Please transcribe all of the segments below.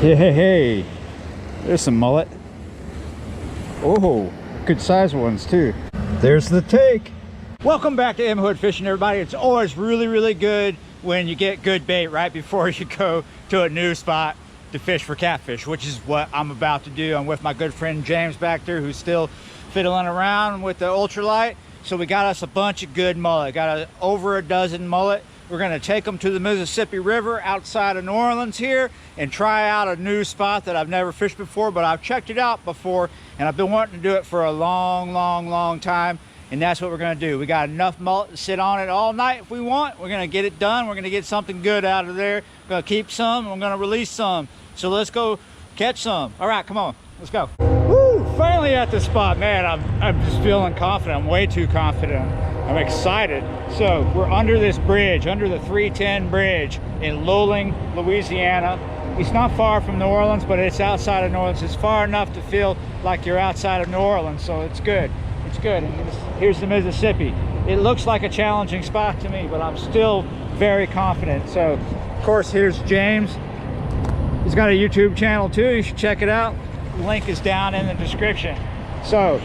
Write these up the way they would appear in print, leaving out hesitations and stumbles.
Hey, there's some mullet. Oh, good sized ones too. There's the take. Welcome back to M Hood Fishing, everybody. It's always really good when you get good bait right before you go to a new spot to fish for catfish, which is what I'm about to do. I'm with my good friend James back there, who's still fiddling around with the ultralight. So we got us a bunch of good mullet. Got over a dozen mullet. We're gonna take them to the Mississippi River outside of New Orleans here and try out a new spot that I've never fished before, but I've checked it out before and I've been wanting to do it for a long time. And that's what we're gonna do. We got enough mullet to sit on it all night if we want. We're gonna get it done. We're gonna get something good out of there. We're gonna keep some, and we're gonna release some. So let's go catch some. All right, come on, let's go. Woo, finally at the spot. Man, I'm just feeling confident. I'm way too confident. I'm excited. So we're under this bridge, under the 310 bridge in Luling, Louisiana. It's not far from New Orleans, but it's outside of New Orleans. It's far enough to feel like you're outside of New Orleans, so it's good. It's good. And here's the Mississippi. It looks like a challenging spot to me, but I'm still very confident. So, of course, here's James. He's got a YouTube channel too. You should check it out. The link is down in the description. So,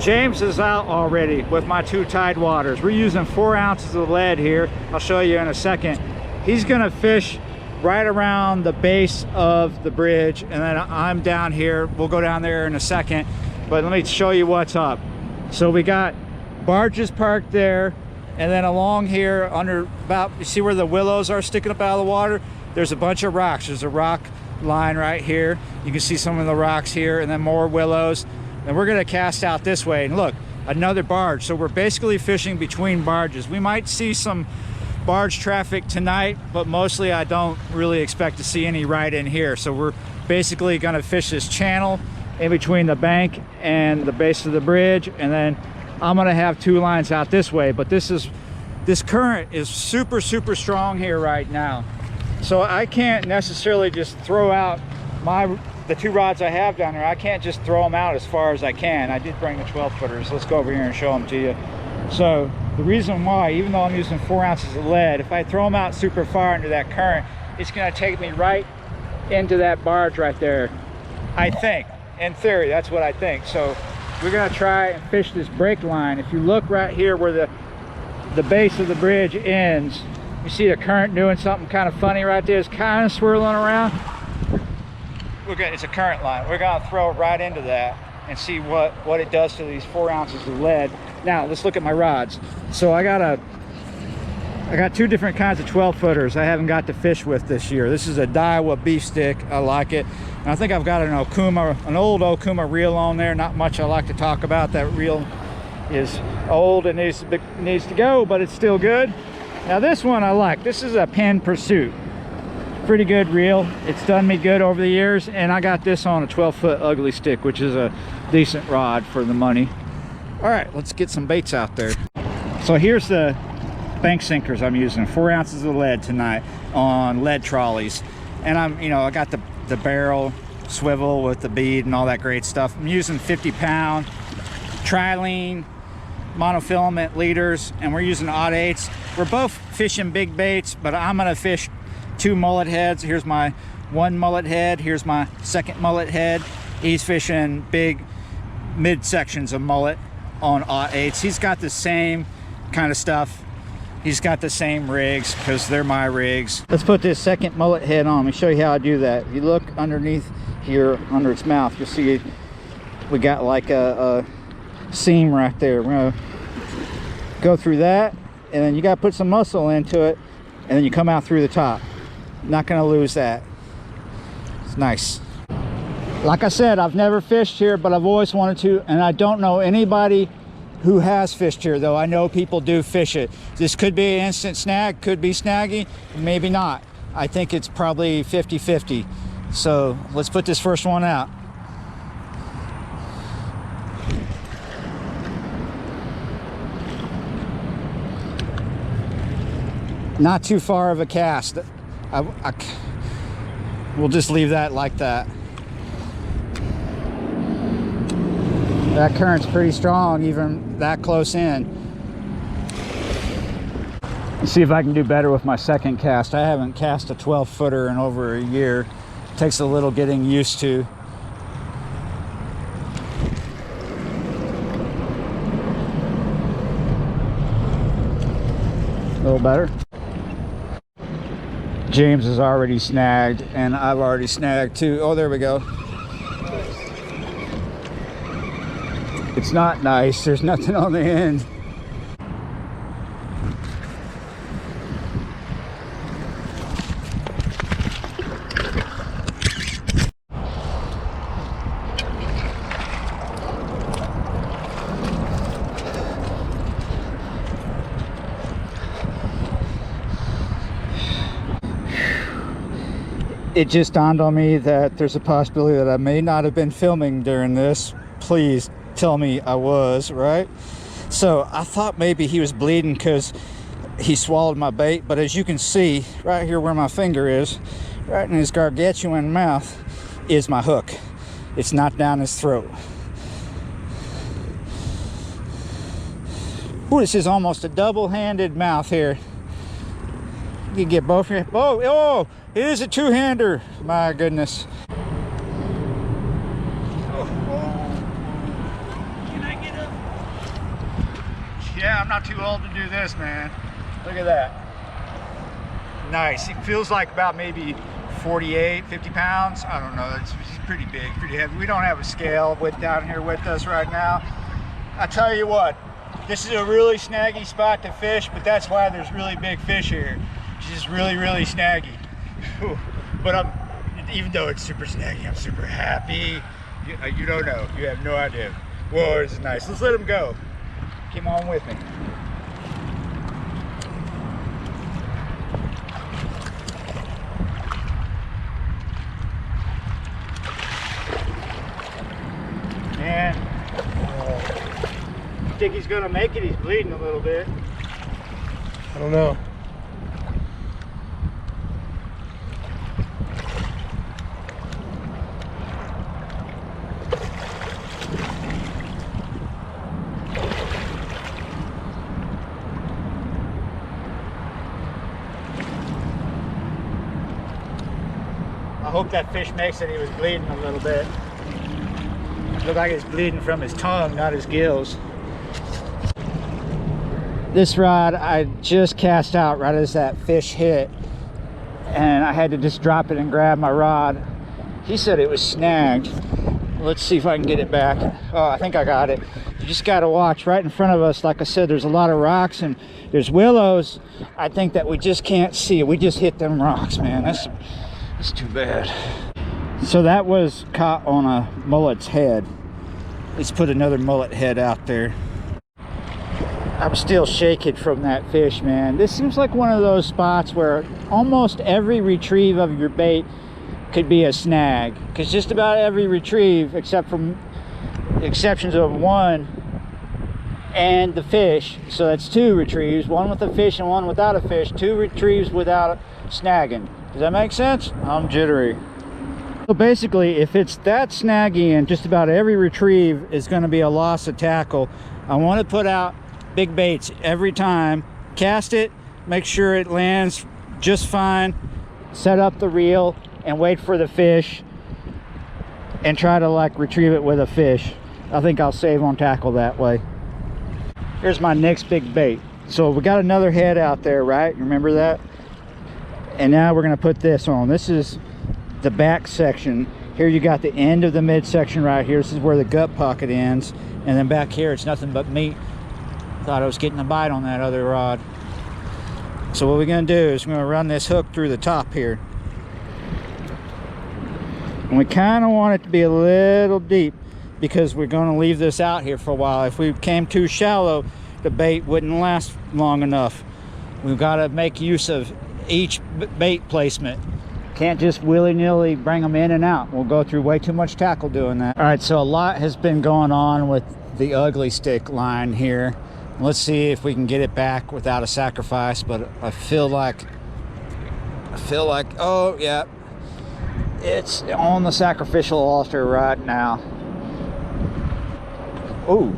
James is out already with my two tide waters. We're using 4 ounces of lead here. I'll show you in a second. He's gonna fish right around the base of the bridge, and then I'm down here. We'll go down there in a second, but let me show you what's up. So we got barges parked there, and then along here under about, you see where the willows are sticking up out of the water? There's a bunch of rocks. There's a rock line right here. You can see some of the rocks here, and then more willows. And we're gonna cast out this way, and look, another barge. So we're basically fishing between barges. We might see some barge traffic tonight, but mostly I don't really expect to see any right in here. So we're basically gonna fish this channel in between the bank and the base of the bridge, and then I'm gonna have 2 lines out this way. But this current is super strong here right now, so I can't necessarily just throw out the 2 rods I have down there. I can't just throw them out as far as I can. I did bring the 12 footers. Let's go over here and show them to you. So the reason why, even though I'm using 4 ounces of lead, if I throw them out super far into that current, it's gonna take me right into that barge right there. I think, in theory, that's what I think. So we're gonna try and fish this break line. If you look right here where the base of the bridge ends, you see the current doing something kind of funny right there. It's kind of swirling around. It's a current line. We're gonna throw it right into that and see what it does to these 4 ounces of lead. Now let's look at my rods. So I got 2 different kinds of 12 footers I haven't got to fish with this year. This is a Daiwa beef stick. I like it. And I think I've got an old Okuma reel on there. Not much I like to talk about. That reel is old and needs to go, but it's still good. Now this one I like. This is a Penn Pursuit. Pretty good reel. It's done me good over the years, and I got this on a 12-foot ugly stick, which is a decent rod for the money. All right, let's get some baits out there. So here's the bank sinkers I'm using. 4 ounces of lead tonight on lead trolleys, and I got the barrel swivel with the bead and all that great stuff. I'm using 50-pound trilene monofilament leaders, and we're using odd 8s. We're both fishing big baits, but I'm gonna fish 2 mullet heads. Here's my 1 mullet head. Here's my 2nd mullet head. He's fishing big mid-sections of mullet on odd 8s. He's got the same kind of stuff. He's got the same rigs because they're my rigs. Let's put this 2nd mullet head on. Let me show you how I do that. If you look underneath here, under its mouth, you'll see we got like a seam right there. We're gonna go through that, and then you got to put some muscle into it, and then you come out through the top. Not gonna lose that. It's nice. Like I said, I've never fished here, but I've always wanted to, and I don't know anybody who has fished here, though I know people do fish it. This could be an instant snag, could be snaggy, maybe not. I think it's probably 50-50. So let's put this first one out. Not too far of a cast. We'll just leave that like that. That current's pretty strong, even that close in. Let's see if I can do better with my 2nd cast. I haven't cast a 12-footer in over a year. Takes a little getting used to. A little better. James is already snagged, and I've already snagged too. Oh, there we go. It's not nice. There's nothing on the end. It just dawned on me that there's a possibility that I may not have been filming during this. Please tell me I was, right? So I thought maybe he was bleeding because he swallowed my bait, but as you can see right here where my finger is, right in his gargantuan mouth, is my hook. It's not down his throat. Ooh, this is almost a double-handed mouth here. You can get both here. Oh, it is a two-hander. My goodness. Can I get up? Yeah, I'm not too old to do this, man. Look at that. Nice. It feels like about maybe 48, 50 pounds. I don't know. It's pretty big, pretty heavy. We don't have a scale down here with us right now. I tell you what, this is a really snaggy spot to fish, but that's why there's really big fish here. It's just really, really snaggy. But even though it's super snaggy, I'm super happy. You don't know. You have no idea. Whoa, this is nice. Let's let him go. Come on with me. Man, you think he's gonna make it? He's bleeding a little bit. I don't know. I hope that fish makes it. He was bleeding a little bit. Looked like it's bleeding from his tongue, not his gills. This rod I just cast out right as that fish hit, and I had to just drop it and grab my rod. He said it was snagged. Let's see if I can get it back. Oh, I think I got it. You just got to watch right in front of us. Like I said, there's a lot of rocks and there's willows. I think that we just can't see. We just hit them rocks, man. That's too bad. So that was caught on a mullet's head. Let's put another mullet head out there. I'm still shaking from that fish, man. This seems like one of those spots where almost every retrieve of your bait could be a snag, because just about every retrieve, except from exceptions of one and the fish, so that's two retrieves, one with a fish and one without a fish, two retrieves without snagging. Does that make sense? I'm jittery. So basically, if it's that snaggy and just about every retrieve is going to be a loss of tackle, I want to put out big baits every time. Cast it, make sure it lands just fine, set up the reel and wait for the fish and try to like retrieve it with a fish. I think I'll save on tackle that way. Here's my next big bait. So we got another head out there, right? Remember that? And now we're going to put this on. This is the back section. Here you got the end of the midsection right here. This is where the gut pocket ends, and then back here it's nothing but meat. Thought I was getting a bite on that other rod. So what we're going to do is we're going to run this hook through the top here, and we kind of want it to be a little deep because we're going to leave this out here for a while. If we came too shallow, the bait wouldn't last long enough. We've got to make use of each bait placement. Can't just willy-nilly bring them in and out. We'll go through way too much tackle doing that. All right, so a lot has been going on with the ugly stick line here. Let's see if we can get it back without a sacrifice, but I feel like, oh yeah, it's on the sacrificial altar right now. Ooh.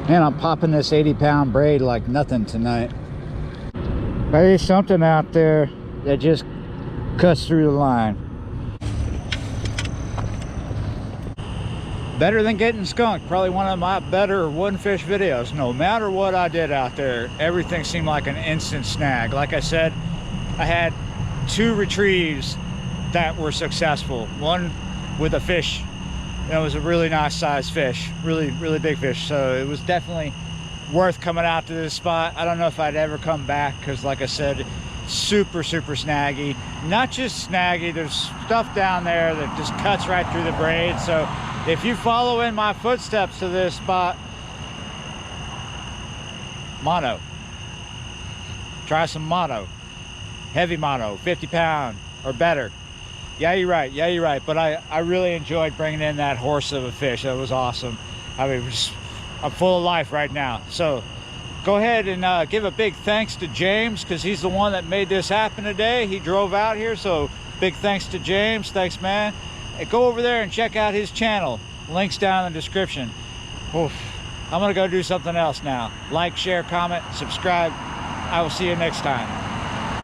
Man, I'm popping this 80-pound braid like nothing tonight. There's something out there that just cuts through the line. Better than getting skunked. Probably one of my better one fish videos. No matter what I did out there, everything seemed like an instant snag. Like I said, I had 2 retrieves that were successful. One with a fish. It was a really nice sized fish, really big fish. So it was definitely worth coming out to this spot. I don't know if I'd ever come back because, like I said, super snaggy. Not just snaggy, there's stuff down there that just cuts right through the braid. So if you follow in my footsteps to this spot, mono, try some mono, heavy mono, 50 pound or better. Yeah, you're right. But I really enjoyed bringing in that horse of a fish. That was awesome. I mean, I'm full of life right now. So go ahead and give a big thanks to James, because he's the one that made this happen today. He drove out here, so big thanks to James. Thanks, man. And go over there and check out his channel. Links down in the description. Oof. I'm gonna go do something else now. Like, share, comment, subscribe. I will see you next time.